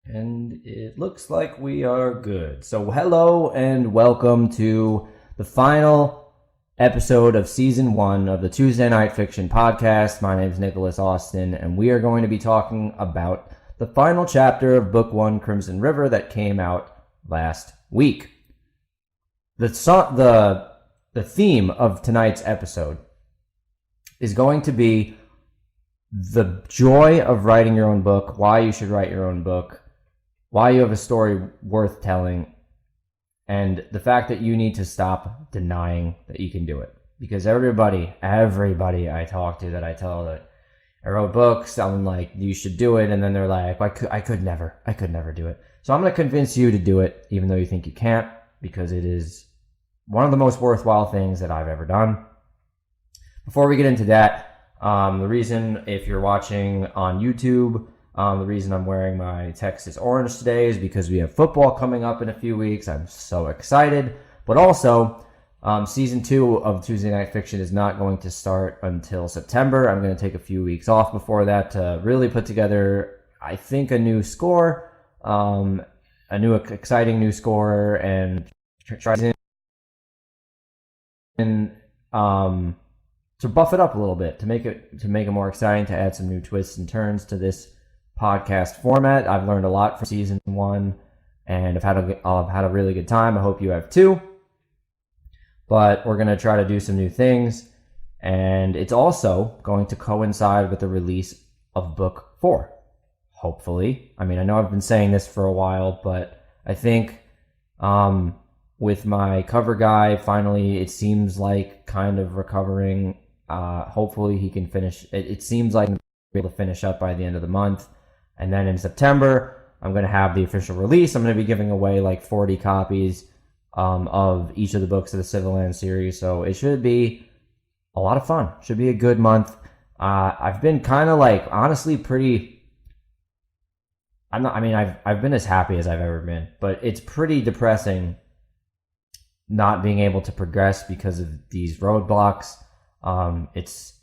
And it looks like we are good. So hello and welcome to the final episode of season 1 of the Tuesday Night Fiction podcast. My name is Nicholas Austin, and we are going to be talking about the final chapter of book 1, Crimson River, that came out last week. The theme of tonight's episode is going to be the joy of writing your own book, why you should write your own book, why you have a story worth telling, and the fact that you need to stop denying that you can do it. Because everybody I talk to that I tell that I wrote books, I'm like, you should do it, and then they're like, I could never do it. So I'm going to convince you to do it, even though you think you can't, because it is one of the most worthwhile things that I've ever done. Before we get into that, the reason, if you're watching on YouTube, the reason I'm wearing my Texas orange today is because we have football coming up in a few weeks. I'm so excited. But also, season 2 of Tuesday Night Fiction is not going to start until September. I'm going to take a few weeks off before that to really put together, I think, a new score, a new exciting new score, and try to buff it up a little bit, to make it more exciting, to add some new twists and turns to this podcast format. I've learned a lot from season 1, and I've had a really good time. I hope you have too. But we're going to try to do some new things, and it's also going to coincide with the release of book 4. Hopefully. I mean, I know I've been saying this for a while, but I think with my cover guy, finally, it seems like kind of recovering. Hopefully he can finish. It seems like he'll be able to finish up by the end of the month. And then in September, I'm going to have the official release. I'm going to be giving away like 40 copies of each of the books of the Civilands series. So it should be a lot of fun. Should be a good month. I've been kind of like, honestly, pretty... I've been as happy as I've ever been. But it's pretty depressing not being able to progress because of these roadblocks. It's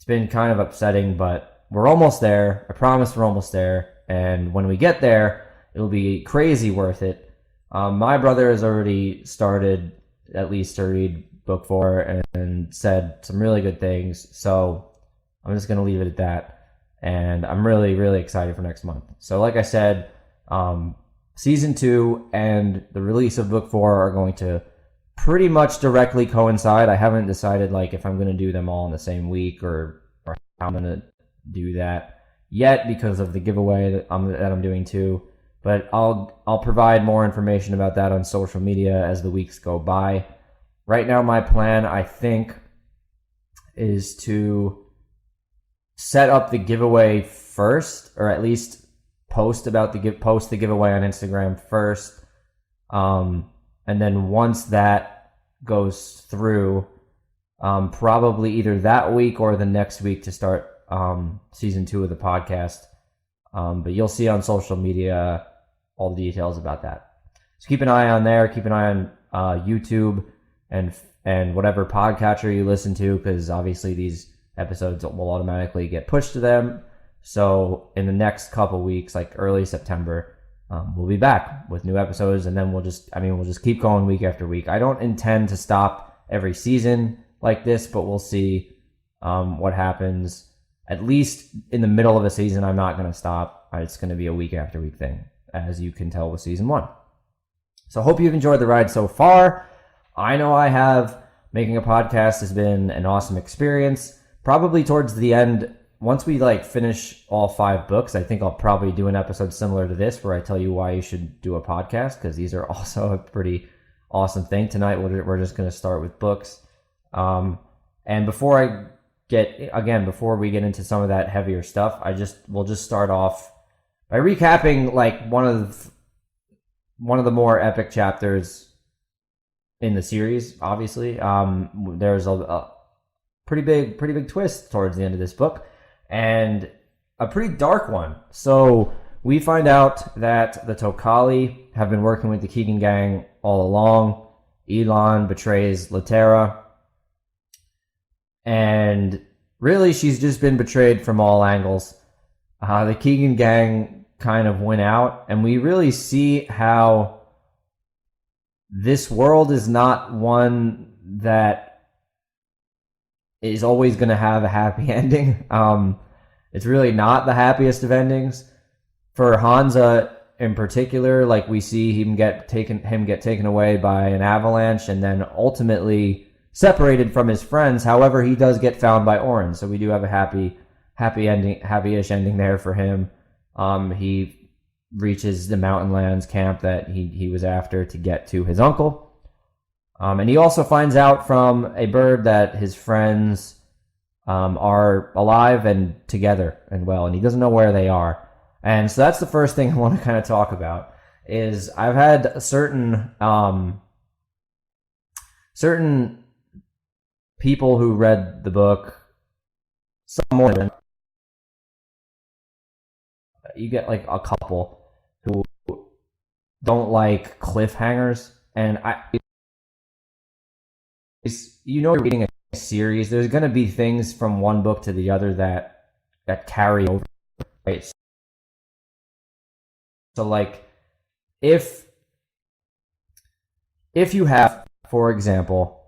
been kind of upsetting, but we're almost there. I promise we're almost there. And when we get there, it'll be crazy worth it. My brother has already started at least to read book 4 and said some really good things. So I'm just going to leave it at that. And I'm really, really excited for next month. So like I said, season 2 and the release of book 4 are going to pretty much directly coincide. I haven't decided like if I'm going to do them all in the same week or how I'm going to do that yet because of the giveaway that I'm doing too. But I'll provide more information about that on social media as the weeks go by. Right now, my plan, I think, is to set up the giveaway first, or at least post the giveaway on Instagram first. And then once that goes through, probably either that week or the next week to start season 2 of the podcast. But you'll see on social media all the details about that. So keep an eye on there. Keep an eye on YouTube and whatever podcatcher you listen to, because obviously these episodes will automatically get pushed to them. So in the next couple weeks, like early September, we'll be back with new episodes, and then we'll just keep going week after week. I don't intend to stop every season like this, but we'll see what happens. At least in the middle of a season, I'm not going to stop. It's going to be a week after week thing, as you can tell with season 1. So I hope you've enjoyed the ride so far. I know I have. Making a podcast has been an awesome experience. Probably towards the end, once we finish all 5 books, I think I'll probably do an episode similar to this where I tell you why you should do a podcast, because these are also a pretty awesome thing. Tonight, we're just going to start with books. And before we get into some of that heavier stuff, we'll just start off by recapping like one of the more epic chapters in the series. Obviously, there's a pretty big twist towards the end of this book, and a pretty dark one. So we find out that the Tokali have been working with the Keegan gang all along. Elon betrays Latera, and really she's just been betrayed from all angles. The Keegan gang kind of win out, and we really see how this world is not one that is always going to have a happy ending. It's really not the happiest of endings for Hansa in particular. Like, we see him get taken away by an avalanche, and then ultimately separated from his friends. However, he does get found by Orin, so we do have a happy-ish ending there for him. He reaches the Mountainlands camp that he was after to get to his uncle. And he also finds out from a bird that his friends are alive and together and well, and he doesn't know where they are. And so that's the first thing I want to kind of talk about. Is I've had certain people who read the book, some more than you get, like a couple who don't like cliffhangers, and you're reading a series, there's going to be things from one book to the other that carry over, right? So, like, if you have, for example,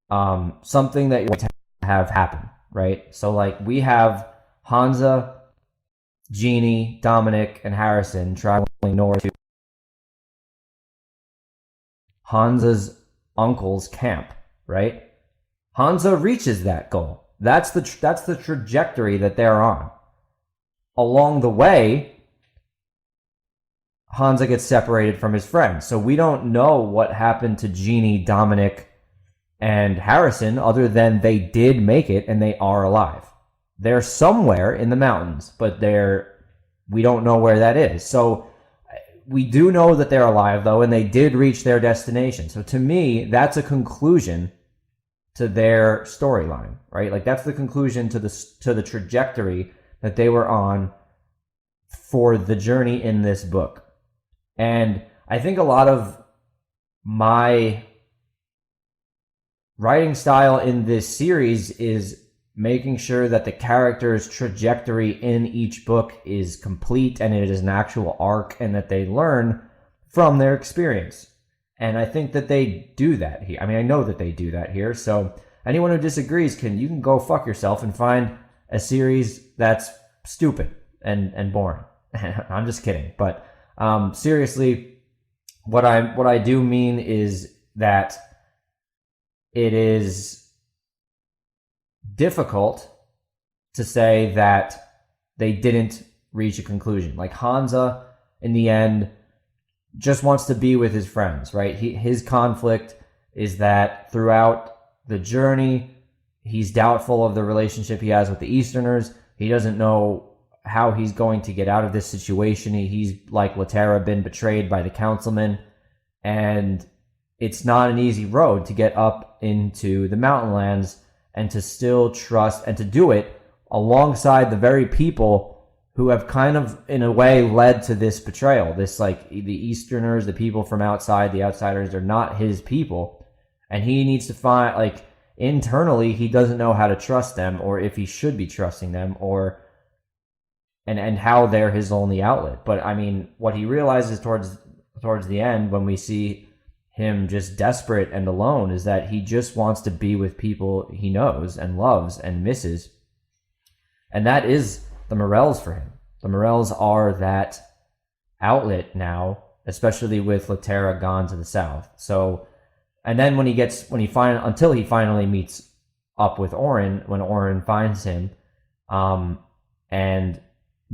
something that you want to have happen, right? So, like, we have Hansa, Jeannie, Dominic, and Harrison traveling north to Hansa's uncle's camp, right? Hansa reaches that goal. That's the trajectory that they're on. Along the way, Hansa gets separated from his friends. So we don't know what happened to Jeannie, Dominic, and Harrison other than they did make it and they are alive. They're somewhere in the mountains, but we don't know where that is. So we do know that they're alive, though, and they did reach their destination. So to me, that's a conclusion to their storyline, right? Like, that's the conclusion to the trajectory that they were on for the journey in this book. And I think a lot of my writing style in this series is making sure that the character's trajectory in each book is complete and it is an actual arc, and that they learn from their experience. And I think that they do that here. I mean, I know that they do that here. So anyone who disagrees, you can go fuck yourself and find a series that's stupid and boring. I'm just kidding. But seriously, what I do mean is that it is difficult to say that they didn't reach a conclusion. Like, Hansa, in the end, just wants to be with his friends, right? His conflict is that throughout the journey, he's doubtful of the relationship he has with the Easterners. He doesn't know how he's going to get out of this situation. He's, like Laterra, been betrayed by the councilman, and it's not an easy road to get up into the Mountainlands and to still trust and to do it alongside the very people who have kind of, in a way, led to this betrayal. This, like, the Easterners, the people from outside, the outsiders, are not his people. And he needs to find, like, internally, he doesn't know how to trust them, or if he should be trusting them, or and how they're his only outlet. But, I mean, what he realizes towards the end, when we see him just desperate and alone, is that he just wants to be with people he knows and loves and misses. And that is the Morels for him. The Morels are that outlet now, especially with Laterra gone to the south. So, and then until he finally meets up with Orin, when Orin finds him, and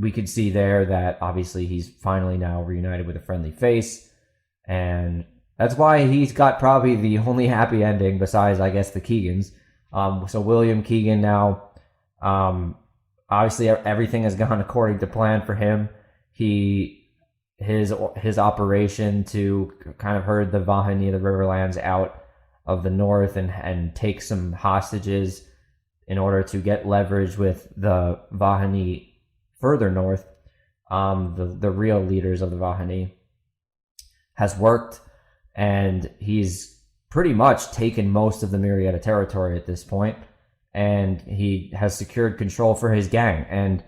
we could see there that obviously he's finally now reunited with a friendly face, and that's why he's got probably the only happy ending besides, I guess, the Keegans. So William Keegan now, obviously everything has gone according to plan for him. His operation to kind of herd the Vahani, the Riverlands, out of the north and take some hostages in order to get leverage with the Vahani further north, the real leaders of the Vahani, has worked. And he's pretty much taken most of the Myrietta territory at this point, and he has secured control for his gang. And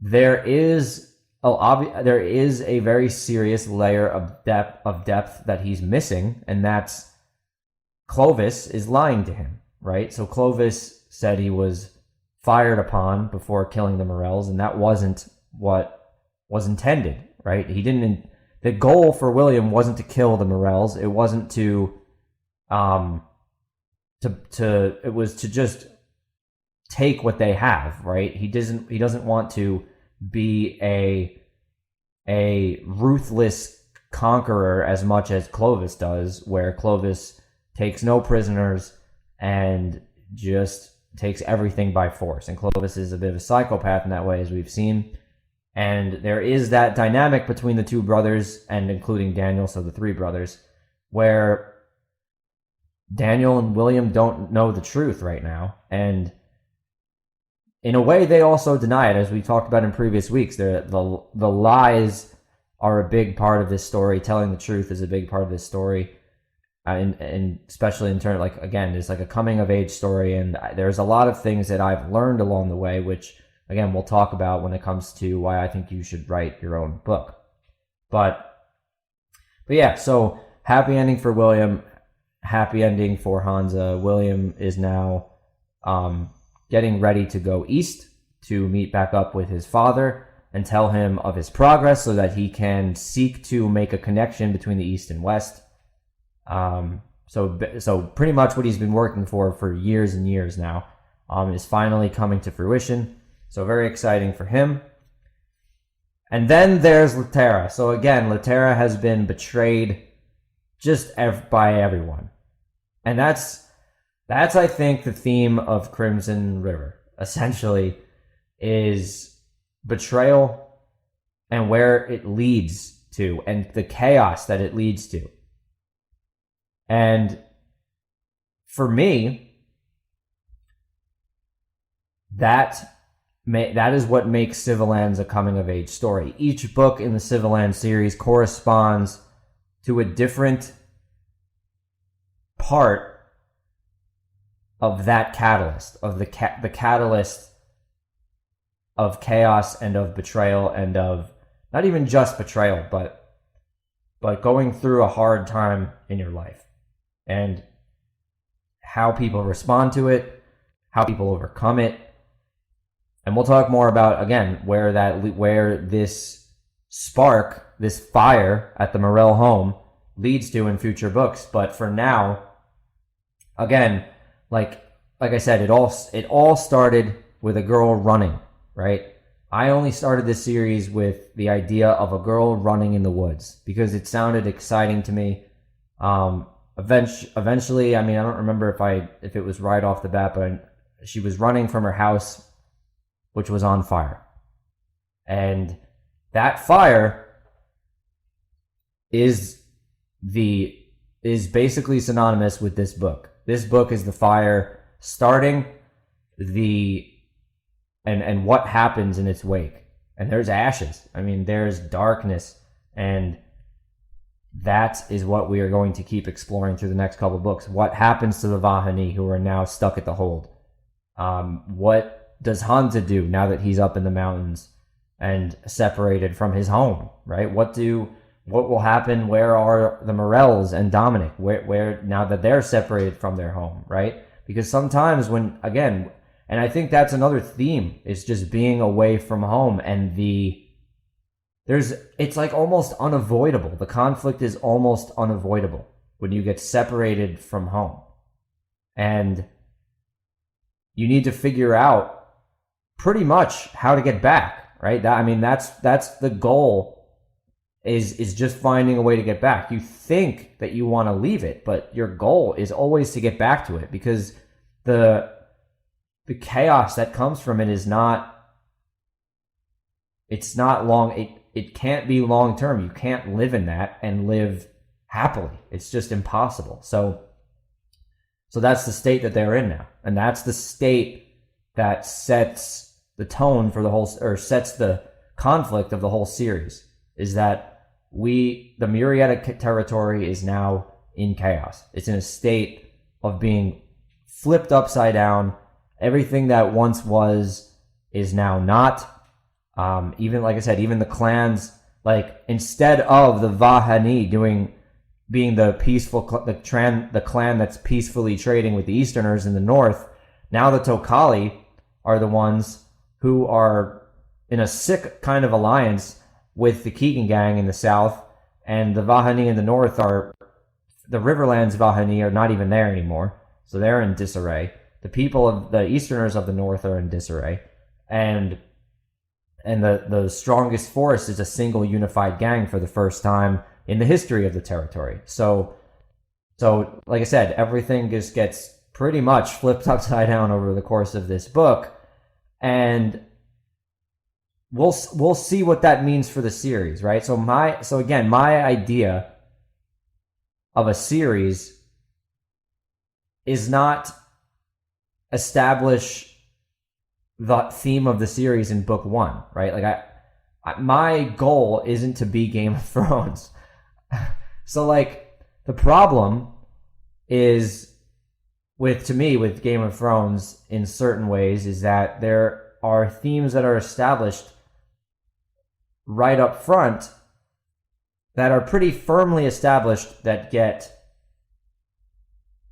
there is there is a very serious layer of depth that he's missing, and that's Clovis is lying to him, right? So Clovis said he was fired upon before killing the Morels, and that wasn't what was intended, right? The goal for William wasn't to kill the Morels. It wasn't it was to just take what they have, right? He doesn't want to be a ruthless conqueror as much as Clovis does, where Clovis takes no prisoners and just takes everything by force. And Clovis is a bit of a psychopath in that way, as we've seen. And there is that dynamic between the two brothers, and including Daniel, so the three brothers, where Daniel and William don't know the truth right now. And in a way, they also deny it, as we talked about in previous weeks. The lies are a big part of this story. Telling the truth is a big part of this story. And especially in terms, like, again, it's like a coming of age story, and there's a lot of things that I've learned along the way, which, again, we'll talk about when it comes to why I think you should write your own book. But yeah, so happy ending for William, happy ending for Hansa. William is now getting ready to go east to meet back up with his father and tell him of his progress so that he can seek to make a connection between the East and West. So pretty much what he's been working for years and years now is finally coming to fruition. So very exciting for him. And then there's Laterra. So again, Laterra has been betrayed just by everyone. And that's I think the theme of Crimson River, essentially, is betrayal and where it leads to, and the chaos that it leads to. And for me, that is what makes Civilands a coming-of-age story. Each book in the Civilands series corresponds to a different part of that catalyst, of the catalyst of chaos and of betrayal, and of not even just betrayal, but going through a hard time in your life, and how people respond to it, how people overcome it. And we'll talk more about, again, where this spark, this fire at the Morel home leads to in future books. But for now, again, like I said, it all started with a girl running, right? I only started this series with the idea of a girl running in the woods because it sounded exciting to me. Eventually, I mean, I don't remember if it was right off the bat, but she was running from her house, which was on fire. And that fire is basically synonymous with this book. This book is the fire starting and what happens in its wake. And there's ashes. I mean, there's darkness, and that is what we are going to keep exploring through the next couple of books. What happens to the Vahani who are now stuck at the hold? What does Hansa do now that he's up in the mountains and separated from his home, right? What will happen? Where are the Morels and Dominic? Where now that they're separated from their home, right? Because sometimes and I think that's another theme, is just being away from home, and it's like almost unavoidable. The conflict is almost unavoidable when you get separated from home. And you need to figure out pretty much how to get back, right? That's the goal, is just finding a way to get back. You think that you want to leave it, but your goal is always to get back to it, because the chaos that comes from it it's not long. It can't be long term. You can't live in that and live happily. It's just impossible. So that's the state that they're in now. And that's the state that sets the tone for the whole, or sets the conflict of the whole series, is that the Murrieta territory is now in chaos. It's in a state of being flipped upside down. Everything that once was is now not. Even like I said, even the clans, like instead of the Vahani being the peaceful the clan that's peacefully trading with the Easterners in the north, now the Tokali are the ones who are in a sick kind of alliance with the Keegan gang in the south, and the Vahani in the north are the Riverlands Vahani are not even there anymore, so they're in disarray. The people of the Easterners of the north are in disarray, and the strongest force is a single unified gang for the first time in the history of the territory. So like I said, everything just gets pretty much flipped upside down over the course of this book, and we'll see what that means for the series, right? So again, my idea of a series is not establish the theme of the series in book one, right? Like my goal isn't to be Game of Thrones. So like the problem is with Game of Thrones in certain ways is that there are themes that are established right up front that are pretty firmly established that get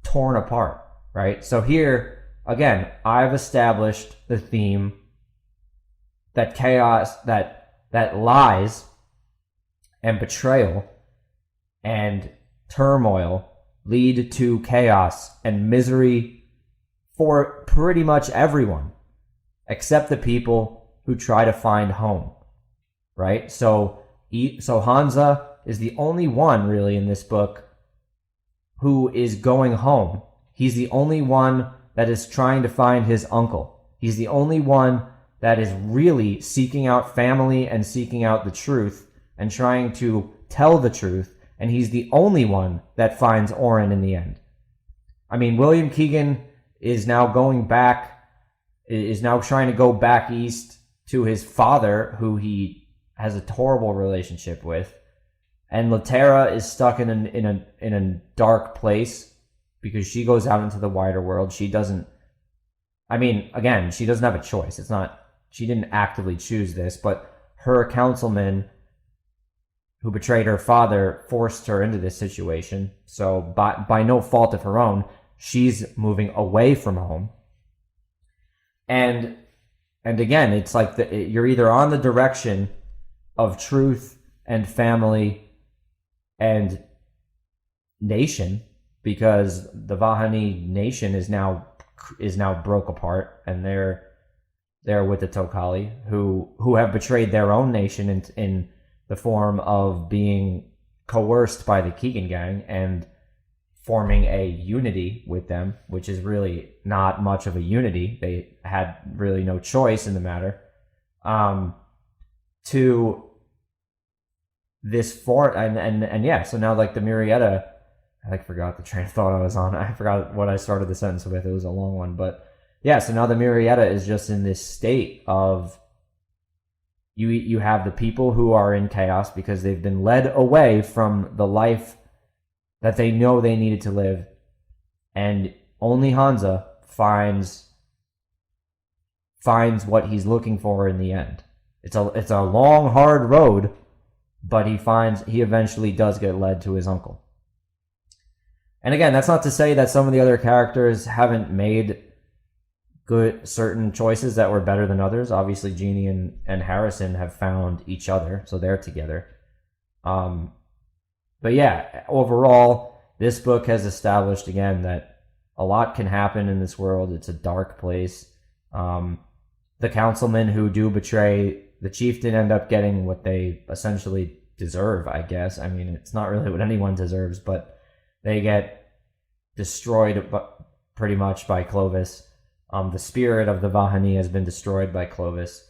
torn apart, right? So here, again, I've established the theme that chaos, that lies and betrayal and turmoil lead to chaos and misery for pretty much everyone, except the people who try to find home, right? So Hansa is the only one really in this book who is going home. He's the only one that is trying to find his uncle. He's the only one that is really seeking out family and seeking out the truth and trying to tell the truth. And he's the only one that finds Oren in the end. I mean, William Keegan is now trying to go back east to his father, who he has a horrible relationship with. And Laterra is stuck in a dark place because she goes out into the wider world. She doesn't have a choice. She didn't actively choose this, but her councilman who betrayed her father forced her into this situation. So by no fault of her own, she's moving away from home. And again, it's like you're either on the direction of truth and family and nation, because the Vahani nation is now broke apart, and they're with the Tokali, who have betrayed their own nation in the form of being coerced by the Keegan gang and forming a unity with them, which is really not much of a unity. They had really no choice in the matter. To this fort and yeah, so now like the Murrieta, I forgot the train of thought I was on. I forgot what I started the sentence with. It was a long one, but yeah, so now the Murrieta is just in this state of you have the people who are in chaos because they've been led away from the life that they know they needed to live, and only Hansa finds what he's looking for in the end. It's a long, hard road, but he eventually does get led to his uncle. And again, that's not to say that some of the other characters haven't made certain choices that were better than others. Obviously, Jeannie and Harrison have found each other, so they're together. But yeah, overall, this book has established again that a lot can happen in this world. It's a dark place. The councilmen who do betray the chieftain end up getting what they essentially deserve, I guess. I mean, it's not really what anyone deserves, but they get destroyed pretty much by Clovis. The spirit of the Vahani has been destroyed by Clovis.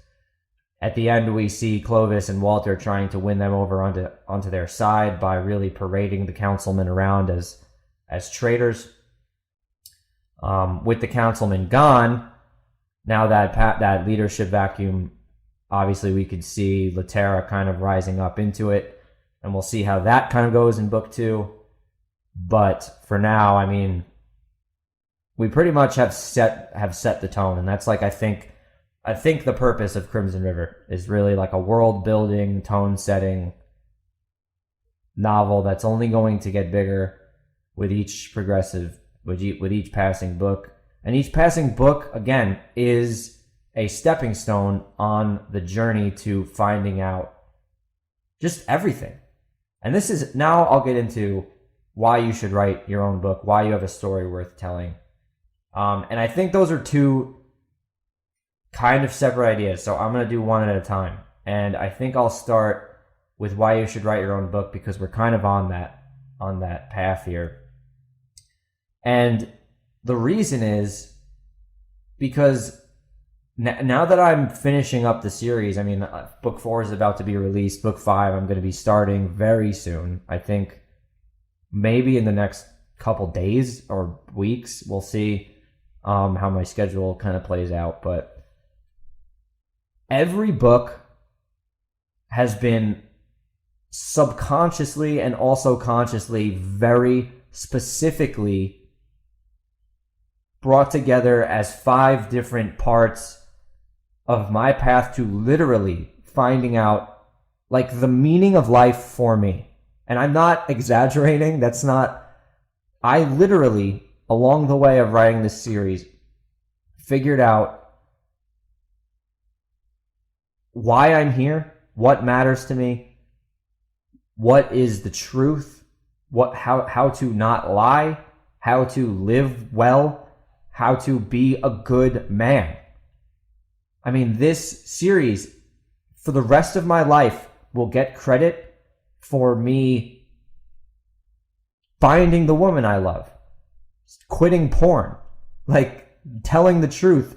At the end, we see Clovis and Walter trying to win them over onto their side by really parading the councilmen around as traitors. With the councilmen gone, now that leadership vacuum, obviously we could see Laterra kind of rising up into it, and we'll see how that kind of goes in book 2. But for now, I mean, we pretty much have set the tone, and that's like, I think, I think the purpose of Crimson River is really like a world building, tone setting novel that's only going to get bigger with each each passing book. And each passing book, again, is a stepping stone on the journey to finding out just everything. And this is, now I'll get into why you should write your own book, why you have a story worth telling. And I think those are two kind of separate ideas. So I'm going to do one at a time. And I think I'll start with why you should write your own book, because we're kind of on that path here. And the reason is because now that I'm finishing up the series, I mean, book 4 is about to be released. Book 5, I'm going to be starting very soon. I think maybe in the next couple days or weeks. We'll see how my schedule kind of plays out. But every book has been subconsciously and also consciously very specifically brought together as 5 different parts of my path to literally finding out like the meaning of life for me. And I'm not exaggerating. I literally, along the way of writing this series, figured out why I'm here, what matters to me, what is the truth, how to not lie, how to live well, how to be a good man. I mean, this series, for the rest of my life, will get credit for me finding the woman I love, quitting porn, like telling the truth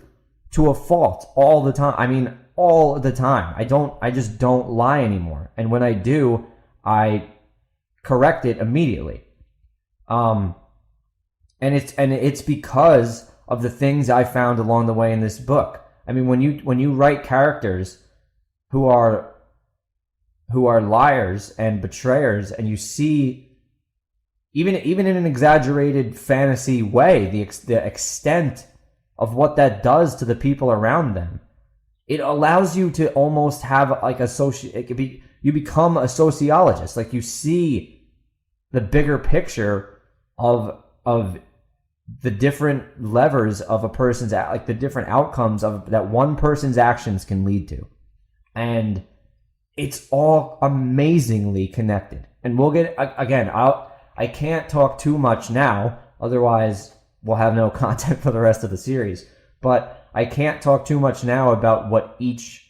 to a fault all the time. I mean, all the time. I just don't lie anymore. And when I do, I correct it immediately. And it's because of the things I found along the way in this book. I mean, when you write characters who are liars and betrayers, and you see even in an exaggerated fantasy way the extent of what that does to the people around them, it allows you to almost have like you become a sociologist. Like, you see the bigger picture of the different levers of a person's, like the different outcomes of that one person's actions can lead to. And it's all amazingly connected. And we'll get, again, I can't talk too much now, otherwise we'll have no content for the rest of the series. But I can't talk too much now about what each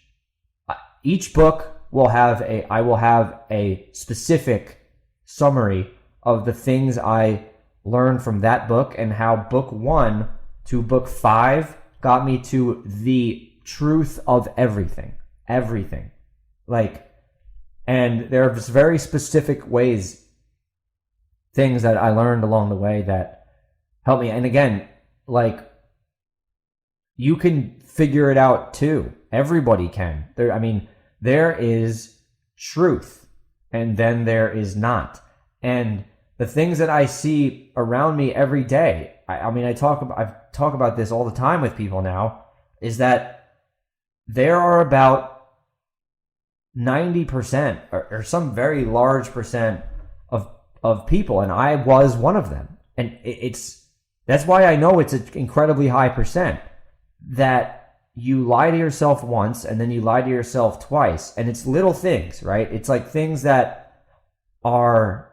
book I will have a specific summary of the things I learned from that book, and how book 1 to book 5 got me to the truth of everything. Like, and there are very specific things that I learned along the way that helped me. And again, like, you can figure it out too. Everybody can. There is truth, and then there is not. And the things that I see around me every day, I talk about this all the time with people now, is that there are about 90% or some very large percent of people, and I was one of them. And that's why I know it's an incredibly high percent, that you lie to yourself once and then you lie to yourself twice. And it's little things, right? It's like things that are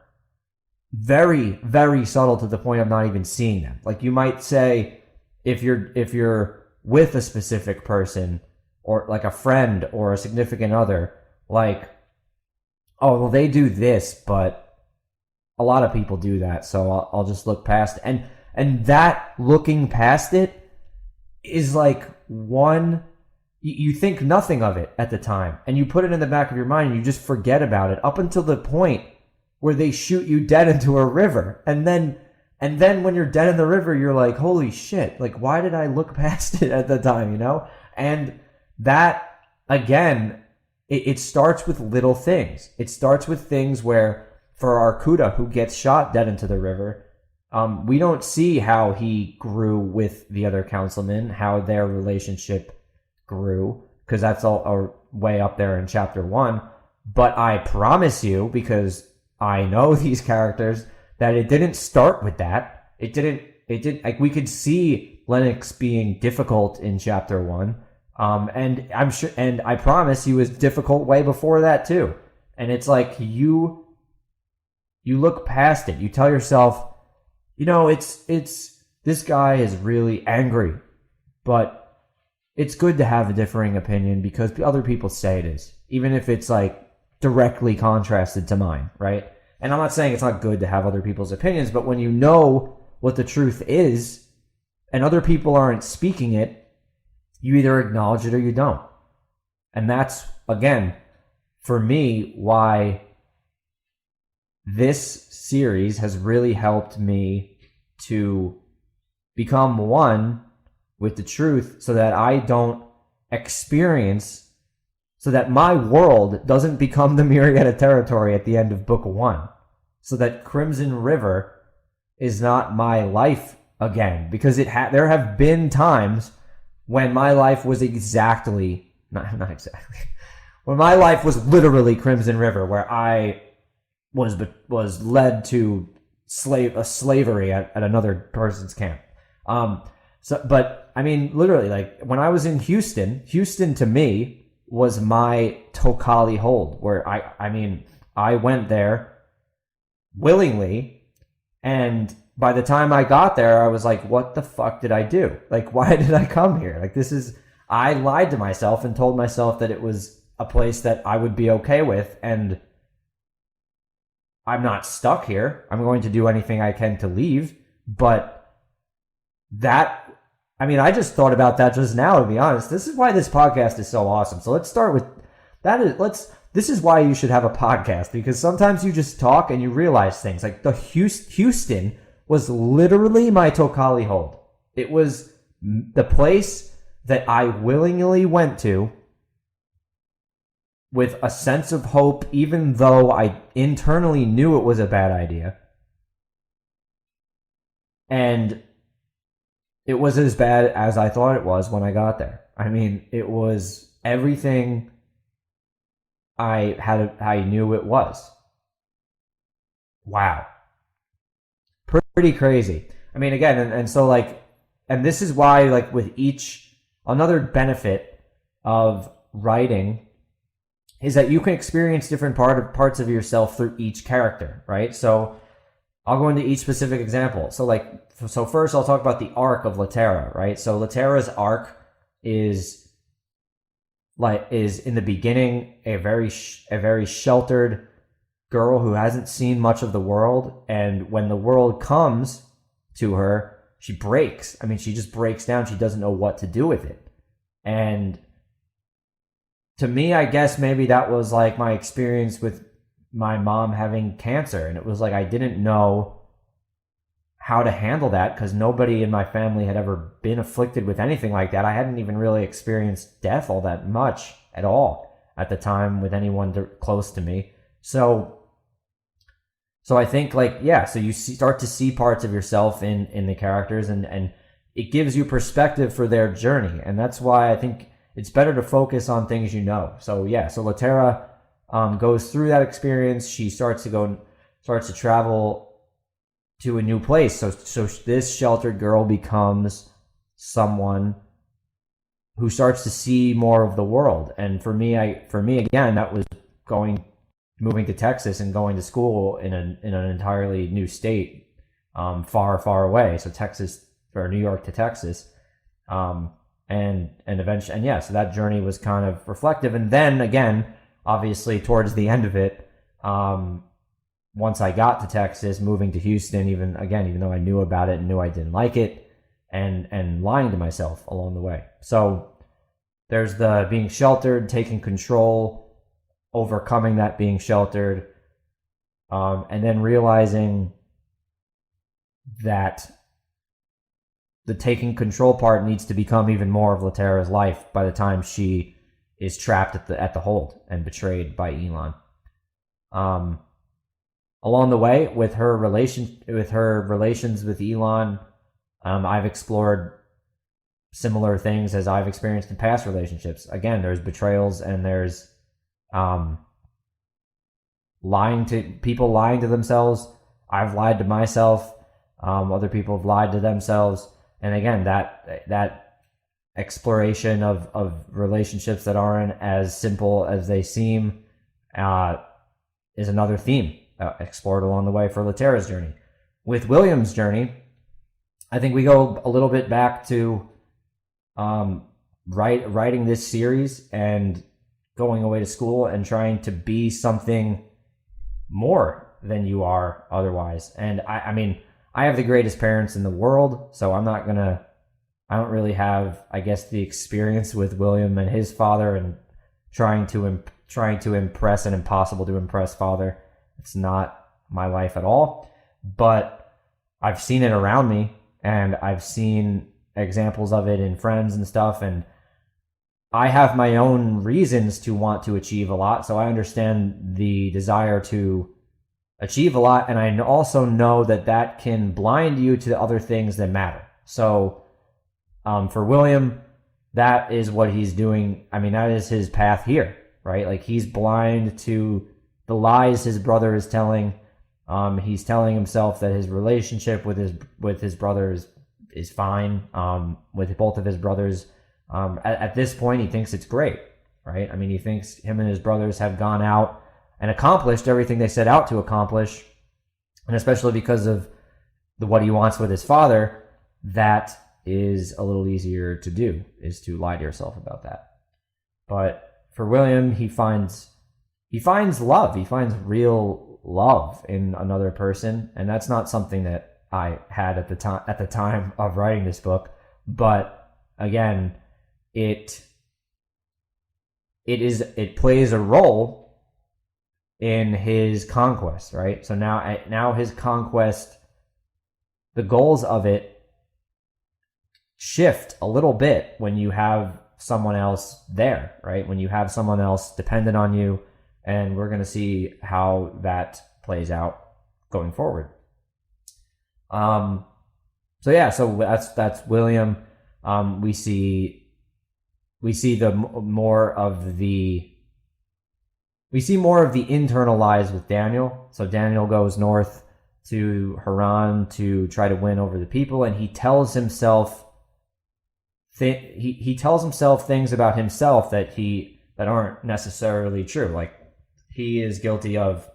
very, very subtle to the point of not even seeing them. Like, you might say, if you're with a specific person, or like a friend or a significant other, like, oh, well, they do this, but a lot of people do that, so I'll just look past it. And that looking past it is like you think nothing of it at the time, and you put it in the back of your mind and you just forget about it up until the point where they shoot you dead into a river. And then when you're dead in the river, you're like, holy shit, like, why did I look past it at the time, you know? And that, again, it starts with little things. It starts with things where, for Arcuda, who gets shot dead into the river, we don't see how he grew with the other councilmen, how their relationship grew, because that's all way up there in chapter 1. But I promise you, because I know these characters, that it didn't start with that. It did like, we could see Lennox being difficult in chapter 1. And I'm sure, and I promise he was difficult way before that too. And it's like, you look past it. You tell yourself, it's this guy is really angry, but it's good to have a differing opinion because other people say it is, even if it's like directly contrasted to mine, right? And I'm not saying it's not good to have other people's opinions, but when you know what the truth is and other people aren't speaking it, you either acknowledge it or you don't. And that's, again, for me, why this series has really helped me to become one with the truth, so that I don't experience, so that my world doesn't become the Myriad Territory at the end of book 1. So that Crimson River is not my life again. Because there have been times when my life was exactly, not exactly, when my life was literally Crimson River, where I was led to slavery at another person's camp. But I mean, literally, like when I was in Houston to me was my Tokali hold, where I went there willingly, and by the time I got there, I was like, what the fuck did I do? Like, why did I come here? Like, I lied to myself and told myself that it was a place that I would be okay with, and I'm not stuck here. I'm going to do anything I can to leave. But I just thought about that just now, to be honest. This is why this podcast is so awesome. So let's start with that. This is why you should have a podcast, because sometimes you just talk and you realize things. Like the Houston was literally my Tokali hold. It was the place that I willingly went to with a sense of hope, even though I internally knew it was a bad idea. And it was as bad as I thought it was when I got there. I mean, it was everything I knew it was. Wow. Pretty crazy. I mean, again, and so like, and this is why, like, with another benefit of writing is that you can experience different parts of yourself through each character, right? So I'll go into each specific example. So first I'll talk about the arc of Latera, right? So Latera's arc is in the beginning a very sheltered girl who hasn't seen much of the world, and when the world comes to her, she breaks. I mean, she just breaks down. She doesn't know what to do with it. And to me, I guess maybe that was like my experience with my mom having cancer, and it was like I didn't know how to handle that because nobody in my family had ever been afflicted with anything like that. I hadn't even really experienced death all that much at all at the time with anyone close to me. So I think, like, yeah, so you start to see parts of yourself in the characters, and it gives you perspective for their journey. And that's why I think it's better to focus on things you know. So yeah, so Latera goes through that experience. She starts to travel to a new place. So this sheltered girl becomes someone who starts to see more of the world. And for me again, that was moving to Texas and going to school in an entirely new state, far away. So Texas, or New York to Texas, and eventually, and yeah, so that journey was kind of reflective. And then again, obviously towards the end of it, once I got to Texas, moving to Houston, even though I knew about it and knew I didn't like it, and lying to myself along the way. So there's the being sheltered, taking control, overcoming that being sheltered, and then realizing that the taking control part needs to become even more of Latera's life by the time she is trapped at the hold and betrayed by Elon. Along the way, with her relations with Elon, I've explored similar things as I've experienced in past relationships. Again, there's betrayals and there's lying to themselves. I've lied to myself. Other people have lied to themselves. And again, that exploration of relationships that aren't as simple as they seem is another theme explored along the way for Latera's journey. With William's journey, I think we go a little bit back to writing this series and going away to school and trying to be something more than you are otherwise. And I mean, I have the greatest parents in the world, so I don't really have, I guess, the experience with William and his father and trying to impress an impossible to impress father. It's not my life at all, but I've seen it around me and I've seen examples of it in friends and stuff, and I have my own reasons to want to achieve a lot, so I understand the desire to achieve a lot, and I also know that can blind you to the other things that matter. So for William, that is what he's doing. I mean, that is his path here, right? Like, he's blind to the lies his brother is telling. He's telling himself that his relationship with his brothers is fine. With both of his brothers, at this point, he thinks it's great, right? I mean, he thinks him and his brothers have gone out and accomplished everything they set out to accomplish, and especially because of what he wants with his father, that is a little easier to do, is to lie to yourself about that. But for William, he finds love. He finds real love in another person, and that's not something that I had at the time of writing this book. But again, it plays a role in his conquest, right? So now his conquest, the goals of it shift a little bit when you have someone else there, right? When you have someone else dependent on you, and we're going to see how that plays out going forward. So that's William. We see more of the internal lies with Daniel. So Daniel goes north to Haran to try to win over the people, and he tells himself things about himself that aren't necessarily true. Like, he is guilty of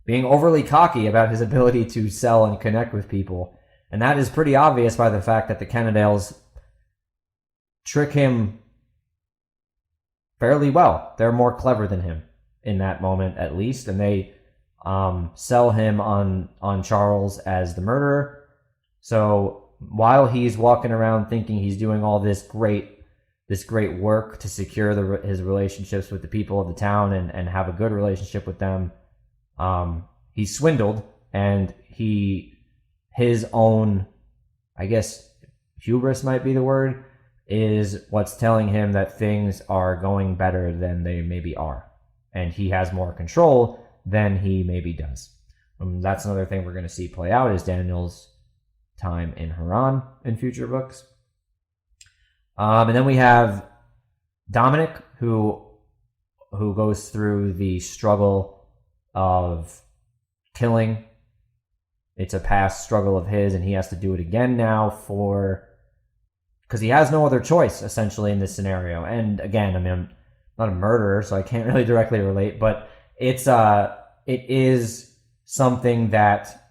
being overly cocky about his ability to sell and connect with people, and that is pretty obvious by the fact that the Kennedales trick him fairly well. They're more clever than him in that moment, at least, and they sell him on Charles as the murderer. So while he's walking around thinking he's doing all this great work to secure his relationships with the people of the town and have a good relationship with them, he's swindled, and his own, I guess, hubris might be the word, is what's telling him that things are going better than they maybe are, and he has more control than he maybe does. That's another thing we're going to see play out, is Daniel's time in Haran in future books. And then we have Dominic, who goes through the struggle of killing. It's a past struggle of his, and he has to do it again now because he has no other choice, essentially, in this scenario. And again, I mean, I'm not a murderer, so I can't really directly relate, but it is something that,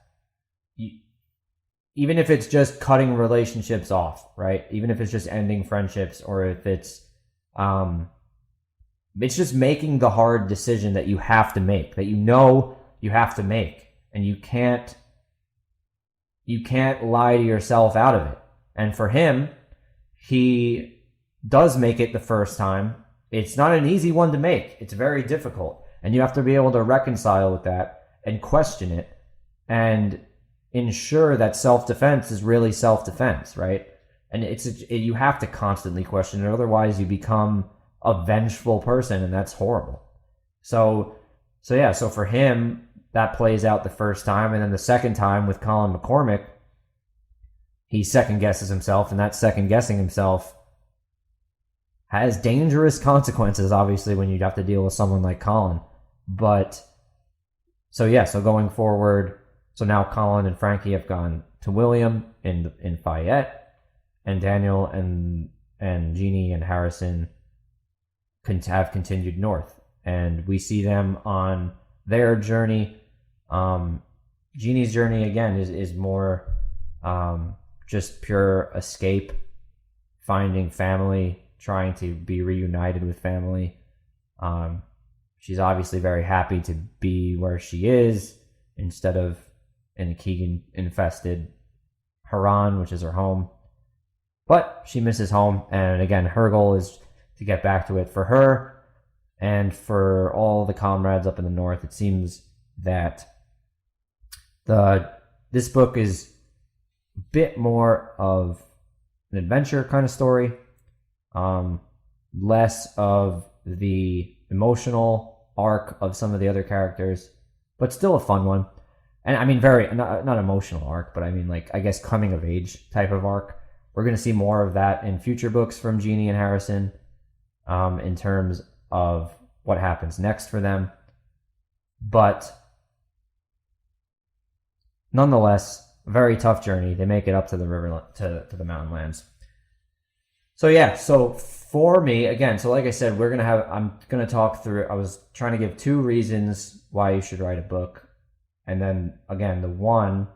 even if it's just cutting relationships off, right? Even if it's just ending friendships, or if it's just making the hard decision that you have to make, that you have to make, and you can't lie to yourself out of it. And for him, he does make it the first time. It's not an easy one to make. It's very difficult, and you have to be able to reconcile with that and question it and ensure that self-defense is really self-defense, right? And you have to constantly question it, otherwise you become a vengeful person, and that's horrible. So for him, that plays out the first time, and then the second time with Colin McCormick, he second guesses himself, and that second guessing himself has dangerous consequences, obviously, when you'd have to deal with someone like Colin. But so going forward, so now Colin and Frankie have gone to William in Fayette, and Daniel and Jeannie and Harrison have continued north, and we see them on their journey. Jeannie's journey again is more just pure escape, finding family, trying to be reunited with family. She's obviously very happy to be where she is instead of in the Keegan-infested Haran, which is her home. But she misses home, and again, her goal is to get back to it. For her and for all the comrades up in the north, it seems that this book is a bit more of an adventure kind of story, less of the emotional arc of some of the other characters, but still a fun one. And I mean, not emotional arc, but I mean, like, I guess coming of age type of arc. We're going to see more of that in future books from Jeannie and Harrison, in terms of what happens next for them. But nonetheless, a very tough journey. They make it up to the river, to the mountain lands. So for me, again, so like I said, I'm going to talk through, I was trying to give 2 reasons why you should write a book. And then again, the one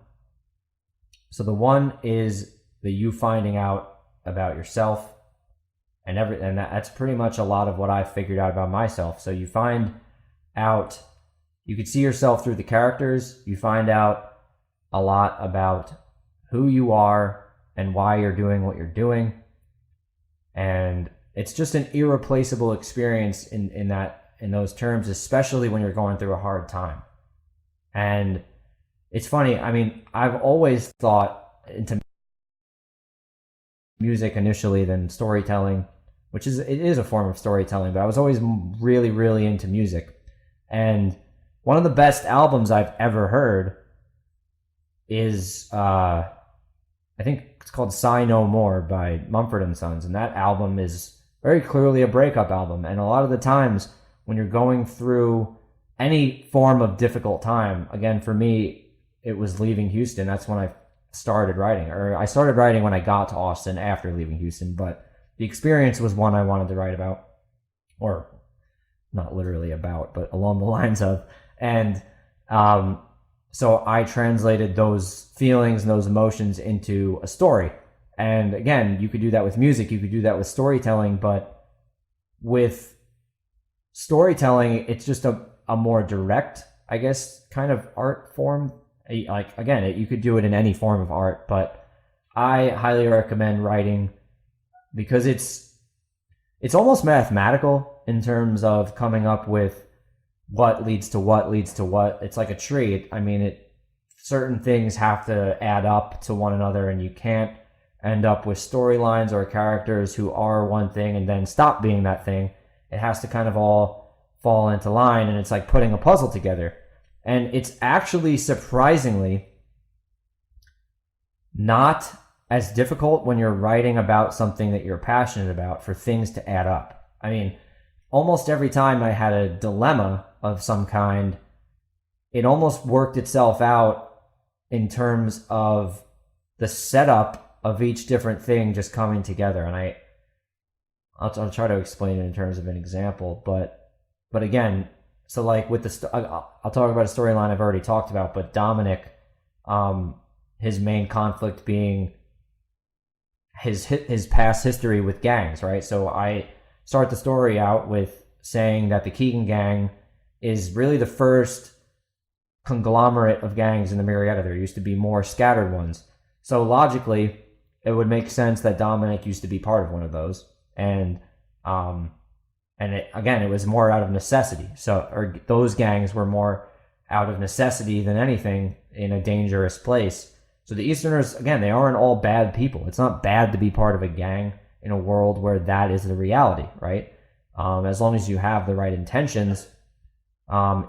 is the you finding out about yourself and that's pretty much a lot of what I figured out about myself. So you find out, you could see yourself through the characters. You find out a lot about who you are and why you're doing what you're doing. And it's just an irreplaceable experience in those terms, especially when you're going through a hard time. And it's funny, I mean, I've always thought into music initially, then storytelling, which it is a form of storytelling, but I was always really, really into music. And one of the best albums I've ever heard is, I think it's called Sigh No More by Mumford & Sons. And that album is very clearly a breakup album. And a lot of the times when you're going through any form of difficult time, again, for me, it was leaving Houston. That's when I started writing. Or I started writing when I got to Austin after leaving Houston. But the experience was one I wanted to write about. Or not literally about, but along the lines of. And so I translated those feelings and those emotions into a story. And again, you could do that with music, you could do that with storytelling, but with storytelling, it's just a more direct, I guess, kind of art form. Like, again, you could do it in any form of art, but I highly recommend writing because it's almost mathematical in terms of coming up with what leads to what leads to what. It's like a tree. I mean, certain things have to add up to one another, and you can't end up with storylines or characters who are one thing and then stop being that thing. It has to kind of all fall into line, and it's like putting a puzzle together. And it's actually surprisingly not as difficult when you're writing about something that you're passionate about for things to add up. I mean, almost every time I had a dilemma of some kind, it almost worked itself out in terms of the setup of each different thing just coming together. And I'll try to explain it in terms of an example, but again, so like with I'll talk about a storyline I've already talked about, but Dominic, his main conflict being his past history with gangs, right? So I start the story out with saying that the Keegan gang is really the first conglomerate of gangs in the Marietta. There used to be more scattered ones. So logically, it would make sense that Dominic used to be part of one of those. And it was more out of necessity. Or those gangs were more out of necessity than anything in a dangerous place. So the Easterners, again, they aren't all bad people. It's not bad to be part of a gang in a world where that is the reality, right? As long as you have the right intentions,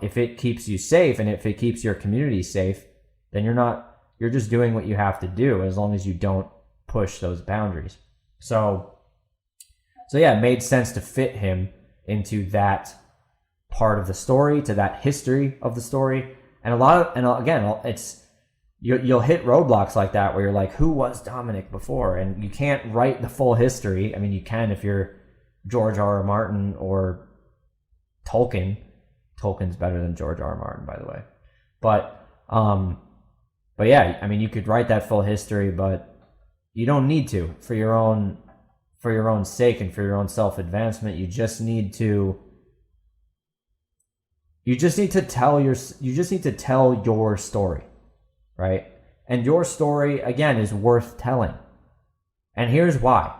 if it keeps you safe and if it keeps your community safe, then you're just doing what you have to do, as long as you don't push those boundaries. So yeah, it made sense to fit him into that part of the story, to that history of the story. And again, it's you'll hit roadblocks like that where you're like, who was Dominic before? And you can't write the full history. I mean, you can if you're George R.R. Martin or Tolkien. Tolkien's better than George R.R. Martin, by the way. But yeah, I mean, you could write that full history, but you don't need to for your own sake and for your own self-advancement. You just need to tell your story, right? And your story, again, is worth telling. And here's why.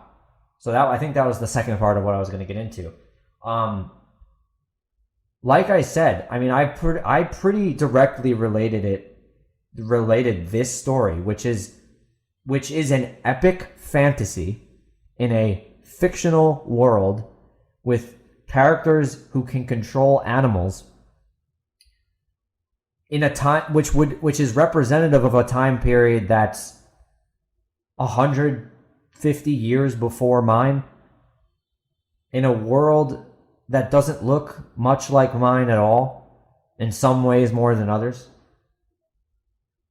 So I think that was the second part of what I was going to get into. Like I said, I mean, I pretty directly related this story, which is an epic fantasy in a fictional world with characters who can control animals in a time which is representative of a time period that's 150 years before mine, in a world that doesn't look much like mine at all, in some ways more than others.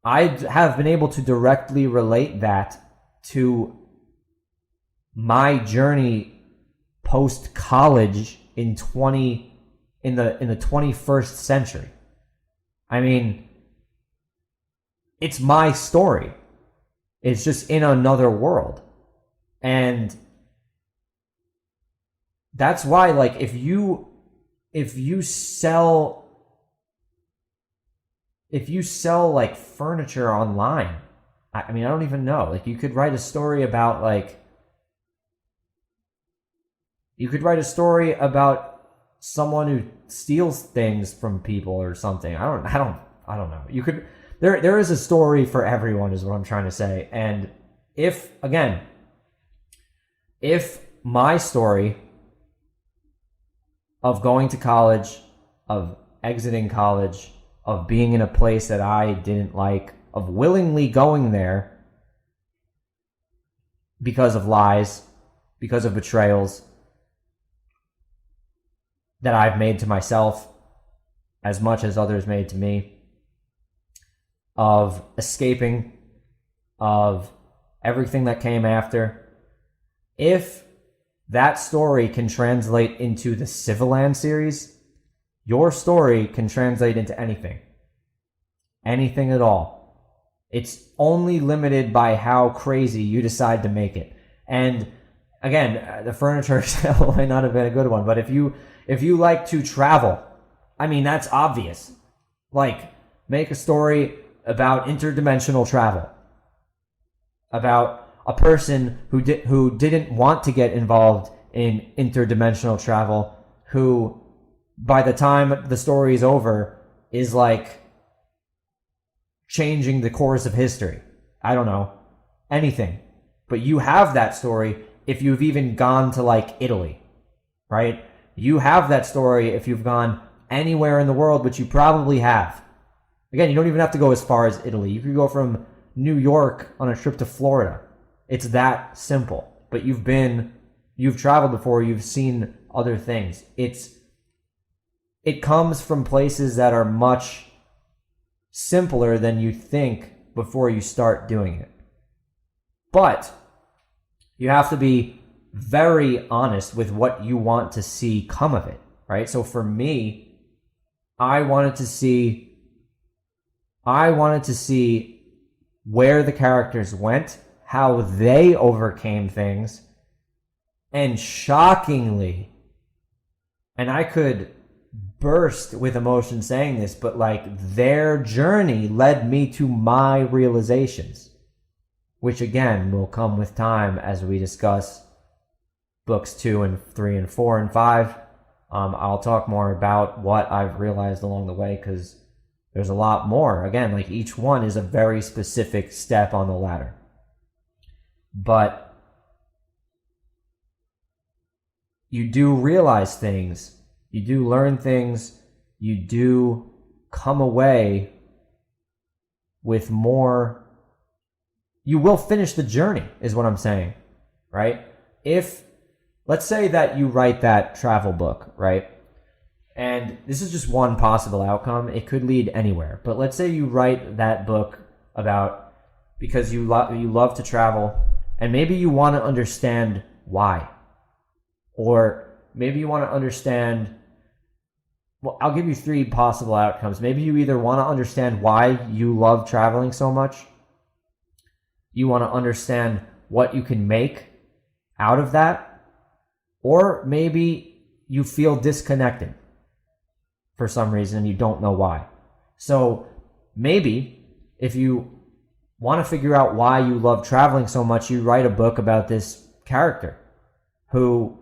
I have been able to directly relate that to my journey post college in the 21st century. I mean, it's my story. It's just in another world. And that's why, like, if you sell like furniture online, I mean, I don't even know. Like, you could write a story about someone who steals things from people or something. I don't know. You could there is a story for everyone, is what I'm trying to say. And if my story of going to college, of exiting college, of being in a place that I didn't like, of willingly going there because of lies, because of betrayals that I've made to myself as much as others made to me, of escaping, of everything that came after. If that story can translate into the Civilands series, your story can translate into anything. Anything at all. It's only limited by how crazy you decide to make it. And again, the furniture example might not have been a good one, but if you like to travel, I mean, that's obvious. Like, make a story about interdimensional travel, about a person who didn't want to get involved in interdimensional travel, who by the time the story is over is like changing the course of history. I don't know, anything. But you have that story if you've even gone to like Italy, right? You have that story if you've gone anywhere in the world, which you probably have. Again, you don't even have to go as far as Italy. You could go from New York on a trip to Florida. It's that simple. But you've traveled before, you've seen other things. It comes from places that are much simpler than you think before you start doing it. But you have to be very honest with what you want to see come of it, right? So for me, I wanted to see where the characters went, how they overcame things, and shockingly, and I could burst with emotion saying this, but like, their journey led me to my realizations, which again will come with time as we discuss books 2 and 3 and 4 and 5. I'll talk more about what I've realized along the way, because there's a lot more. Again, like, each one is a very specific step on the ladder. But you do realize things, you do learn things, you do come away with more, you will finish the journey, is what I'm saying, right? If, let's say that you write that travel book, right? And this is just one possible outcome. It could lead anywhere. But let's say you write that book about, because you love to travel, and maybe you want to understand why. Or maybe you want to understand, well, I'll give you 3 possible outcomes. Maybe you either want to understand why you love traveling so much. You want to understand what you can make out of that. Or maybe you feel disconnected for some reason and you don't know why. So maybe if you want to figure out why you love traveling so much, you write a book about this character who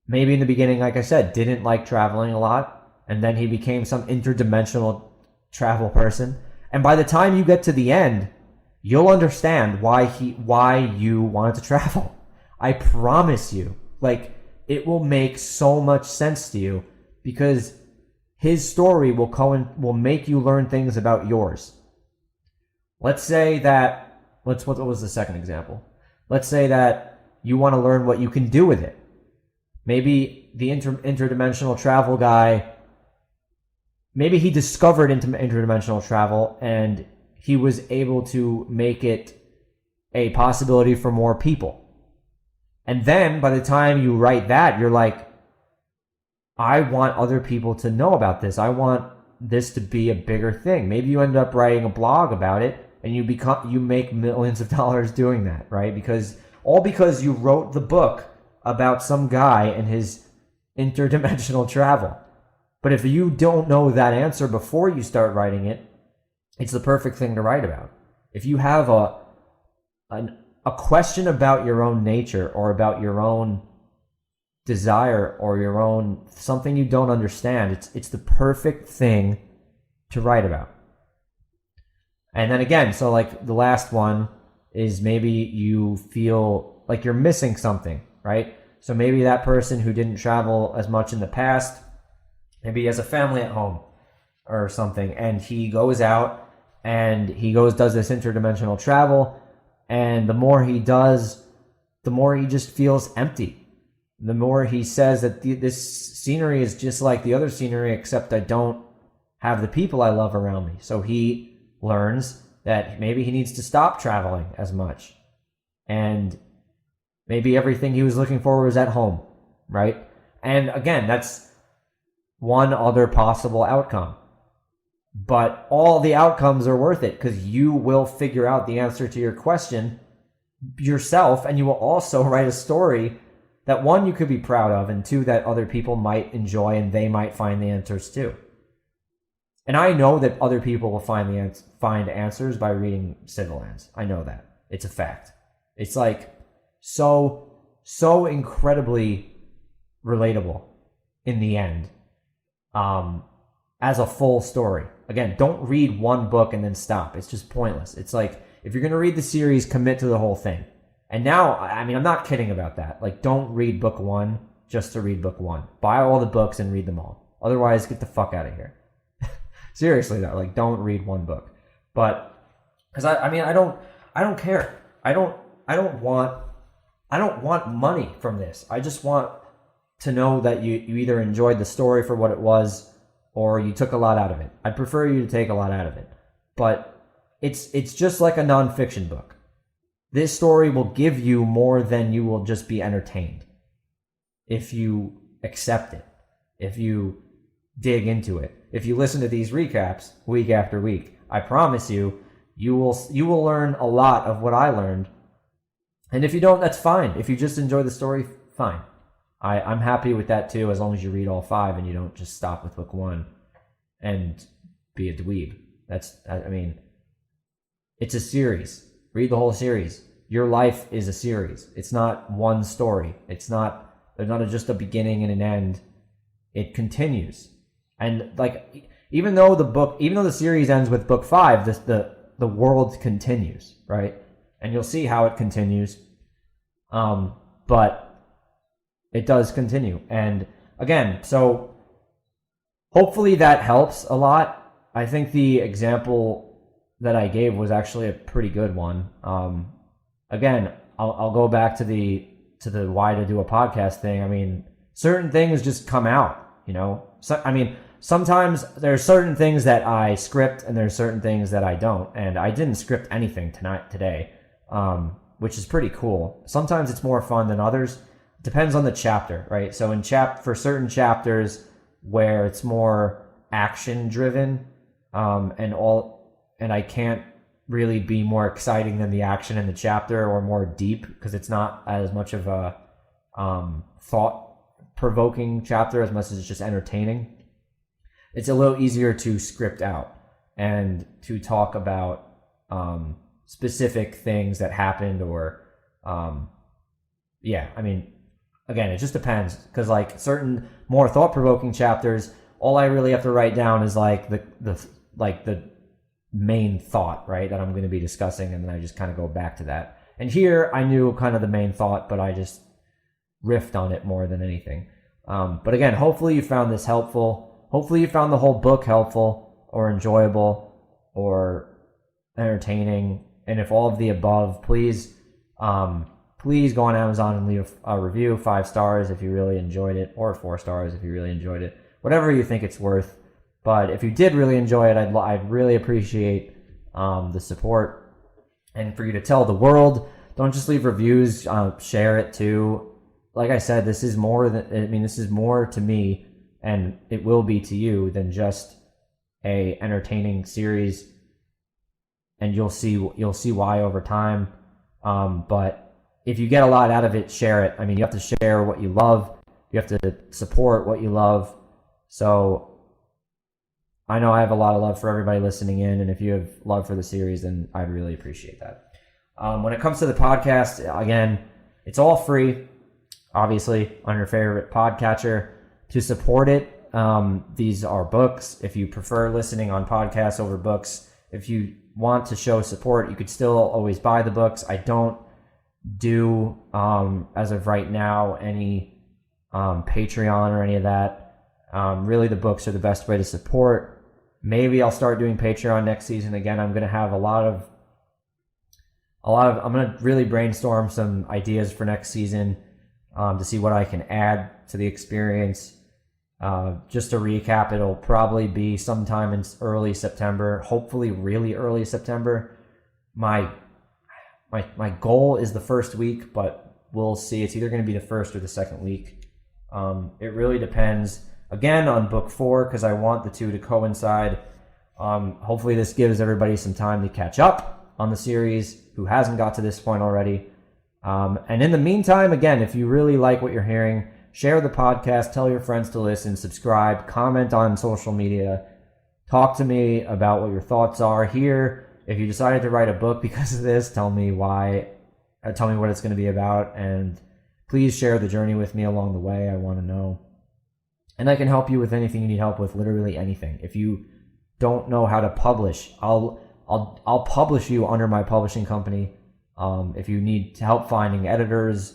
maybe in the beginning, like I said, didn't like traveling a lot, and then he became some interdimensional travel person. And by the time you get to the end, you'll understand why you wanted to travel. I promise you. Like, it will make so much sense to you because his story will make you learn things about yours. Let's say that, what was the second example? Let's say that you want to learn what you can do with it. Maybe the interdimensional travel guy, maybe he discovered interdimensional travel and he was able to make it a possibility for more people. And then by the time you write that, you're like, I want other people to know about this. I want this to be a bigger thing. Maybe you end up writing a blog about it and you make millions of dollars doing that, right? Because you wrote the book about some guy and his interdimensional travel. But if you don't know that answer before you start writing it, it's the perfect thing to write about. If you have a question about your own nature or about your own desire or your own something you don't understand, it's the perfect thing to write about. And then again, so like the last one is maybe you feel like you're missing something, right? So maybe that person who didn't travel as much in the past, maybe he has a family at home or something, and he goes out and does this interdimensional travel, and the more he does, the more he just feels empty. The more he says that this scenery is just like the other scenery, except I don't have the people I love around me. So he learns that maybe he needs to stop traveling as much. And maybe everything he was looking for was at home, right? And again, that's one other possible outcome. But all the outcomes are worth it because you will figure out the answer to your question yourself, and you will also write a story that, one, you could be proud of, and two, that other people might enjoy and they might find the answers too. And I know that other people will find answers by reading Civilands. I know that. It's a fact. It's like so incredibly relatable in the end, as a full story. Again, don't read one book and then stop. It's just pointless. It's like, if you're going to read the series, commit to the whole thing. And now, I mean, I'm not kidding about that. Like, don't read book 1 just to read book 1. Buy all the books and read them all. Otherwise, get the fuck out of here. Seriously though, like, don't read one book. But because I don't care. I don't want money from this. I just want to know that you either enjoyed the story for what it was or you took a lot out of it. I'd prefer you to take a lot out of it. But it's just like a nonfiction book. This story will give you more than you will just be entertained. If you accept it, if you dig into it, if you listen to these recaps week after week, I promise you will learn a lot of what I learned. And if you don't, that's fine. If you just enjoy the story, fine. I'm happy with that too, as long as you read all 5 and you don't just stop with book 1 and be a dweeb. It's a series. Read the whole series. Your life is a series. It's not one story. There's not just a beginning and an end. It continues. And like, even though the series ends with book 5, the world continues, right? And you'll see how it continues. But it does continue. And again, so hopefully that helps a lot. I think the example that I gave was actually a pretty good one. Again, I'll go back to the why to do a podcast thing. I mean, certain things just come out, you know. So I mean, sometimes there's certain things that I script and there's certain things that I don't, and I didn't script anything today, which is pretty cool. Sometimes it's more fun than others. Depends on the chapter, right? So for certain chapters where it's more action driven, and I can't really be more exciting than the action in the chapter or more deep because it's not as much of a thought provoking chapter as much as it's just entertaining. It's a little easier to script out and to talk about specific things that happened or I mean, again, it just depends because like certain more thought provoking chapters, all I really have to write down is like the main thought, right, that I'm going to be discussing, and then I just kind of go back to that. And here I knew kind of the main thought, but I just riffed on it more than anything. But again, hopefully you found this helpful. Hopefully you found the whole book helpful or enjoyable or entertaining. And if all of the above, please go on Amazon and leave a review, 5 stars if you really enjoyed it, or 4 stars if you really enjoyed it. Whatever you think it's worth. But if you did really enjoy it, I'd really appreciate the support. And for you to tell the world, don't just leave reviews, share it too. Like I said, this is more to me, and it will be to you, than just a entertaining series. And you'll see why over time. But if you get a lot out of it, share it. I mean, you have to share what you love. You have to support what you love. So I know I have a lot of love for everybody listening in, and if you have love for the series, then I'd really appreciate that. When it comes to the podcast, again, it's all free, obviously, on your favorite podcatcher. To support it, these are books. If you prefer listening on podcasts over books, if you want to show support, you could still always buy the books. I don't do, as of right now, any Patreon or any of that. Really, the books are the best way to support. Maybe I'll start doing Patreon next season again. I'm going to have I'm going to really brainstorm some ideas for next season to see what I can add to the experience. Just to recap, it'll probably be sometime in early September, hopefully really early September. My goal is the first week, but we'll see. It's either going to be the first or the second week. It really depends. Again, on book 4, because I want the two to coincide. Hopefully this gives everybody some time to catch up on the series who hasn't got to this point already. And in the meantime, again, if you really like what you're hearing, share the podcast, tell your friends to listen, subscribe, comment on social media, talk to me about what your thoughts are here. If you decided to write a book because of this, tell me why, tell me what it's going to be about, and please share the journey with me along the way. I want to know. And I can help you with anything you need help with, literally anything. If you don't know how to publish, I'll publish you under my publishing company. If you need help finding editors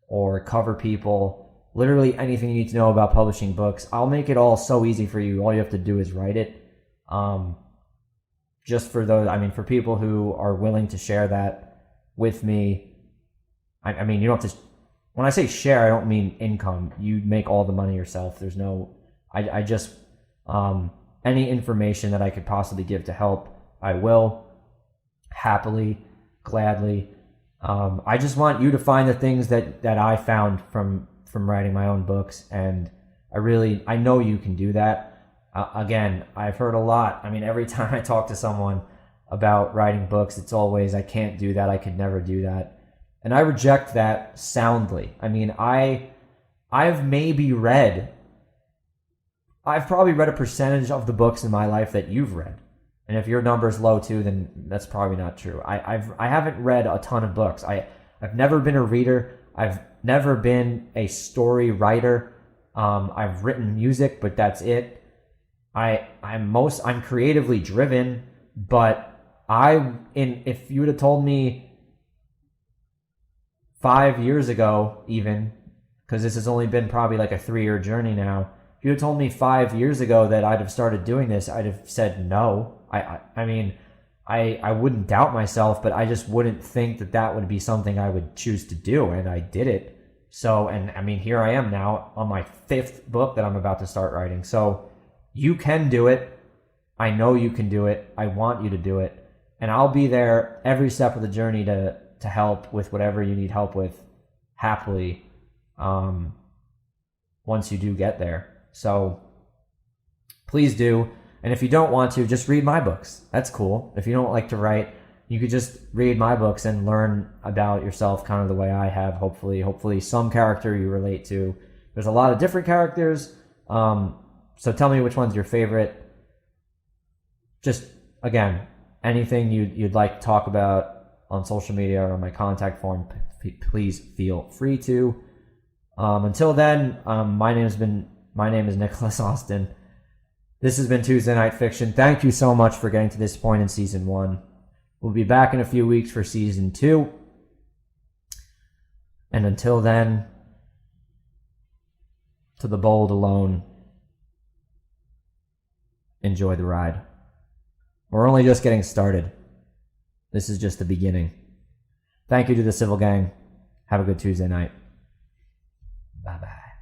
or cover people, literally anything you need to know about publishing books, I'll make it all so easy for you. All you have to do is write it. Just for those, for people who are willing to share that with me. I mean, you don't have to. When I say share, I don't mean income. You make all the money yourself. There's no, I just, any information that I could possibly give to help, I will, happily, gladly. I just want you to find the things that I found from writing my own books, and I know you can do that. Again, I've heard a lot. I mean, every time I talk to someone about writing books, it's always, I can't do that. I could never do that. And I reject that soundly. I mean, I've probably read a percentage of the books in my life that you've read. And if your number's low too, then that's probably not true. I haven't read a ton of books. I've never been a reader. I've never been a story writer. I've written music, but that's it. I'm creatively driven, but if you would have told me 5 years ago, even, because this has only been probably like a 3-year journey now, if you had told me 5 years ago that I'd have started doing this, I'd have said no. I mean, I wouldn't doubt myself, but I just wouldn't think that that would be something I would choose to do, and I did it. So, and I mean, here I am now on my 5th book that I'm about to start writing. So you can do it. I know you can do it. I want you to do it. And I'll be there every step of the journey to help with whatever you need help with, happily, once you do get there. So please do. And if you don't want to, just read my books. That's cool. If you don't like to write, you could just read my books and learn about yourself kind of the way I have, hopefully some character you relate to. There's a lot of different characters. So tell me which one's your favorite. Just, again, anything you'd like to talk about on social media or on my contact form, please feel free to. Until then, my name is Nicholas Austin. This has been Tuesday Night Fiction. Thank you so much for getting to this point in Season 1. We'll be back in a few weeks for Season 2. And until then, to the bold alone, enjoy the ride. We're only just getting started. This is just the beginning. Thank you to the Civil Gang. Have a good Tuesday night. Bye-bye.